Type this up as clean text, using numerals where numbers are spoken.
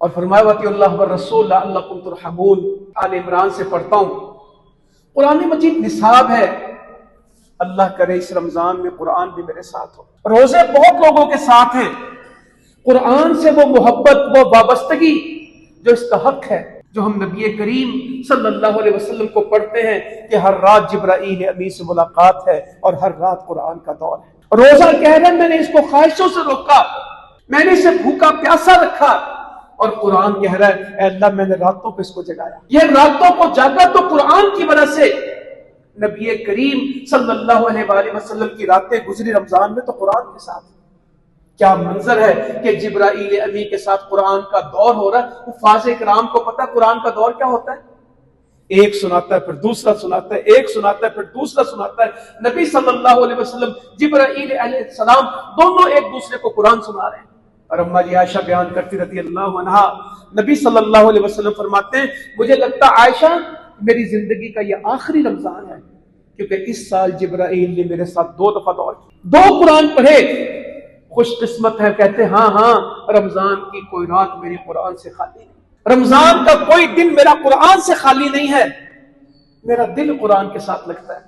اور فرمایا وَأَطِیعُوا اللَّهَ وَالرَّسُولَ لَعَلَّکُمْ تُرْحَمُونَ۔ آل عمران سے پڑھتا ہوں۔ قرآن مجید نصاب ہے، اللہ کرے اس رمضان میں قرآن بھی میرے ساتھ ہو۔ روزے بہت لوگوں کے ساتھ ہیں، قرآن سے وہ محبت، وہ وابستگی جو اس کا حق ہے، جو ہم نبی کریم صلی اللہ علیہ وسلم کو پڑھتے ہیں کہ ہر رات جبرائیل امین سے ملاقات ہے اور ہر رات قرآن کا دور ہے۔ روزہ کہہ رہے ہیں میں نے اس کو خواہشوں سے روکا، میں نے اسے بھوکا پیاسا رکھا، اور قرآن کہہ رہا ہے اے اللہ میں نے راتوں کو اس کو جگایا۔ یہ راتوں کو جاگا تو قرآن کی وجہ سے۔ نبی کریم صلی اللہ علیہ وآلہ وسلم کی راتیں گزری رمضان میں تو قرآن کے ساتھ۔ کیا منظر ہے کہ جبرائیل امی کے ساتھ قرآن کا دور ہو رہا ہے۔ حفاظ کرام کو پتہ قرآن کا دور کیا ہوتا ہے، ایک سناتا ہے پھر دوسرا سناتا ہے، ایک سناتا ہے پھر دوسرا سناتا ہے۔ نبی صلی اللہ علیہ وسلم جبرائیل علیہ السلام دونوں ایک دوسرے کو قرآن سنا رہے ہیں۔ اور اماں جی عائشہ بیان کرتی رضی اللہ عنہا، نبی صلی اللہ علیہ وسلم فرماتے ہیں مجھے لگتا عائشہ میری زندگی کا یہ آخری رمضان ہے، کیونکہ اس سال جبرائیل نے میرے ساتھ 2 دفعہ دور کیا، 2 قرآن پڑھے۔ خوش قسمت ہے، کہتے ہاں رمضان کی کوئی رات میری قرآن سے خالی نہیں، رمضان کا کوئی دن میرا قرآن سے خالی نہیں ہے، میرا دل قرآن کے ساتھ لگتا ہے۔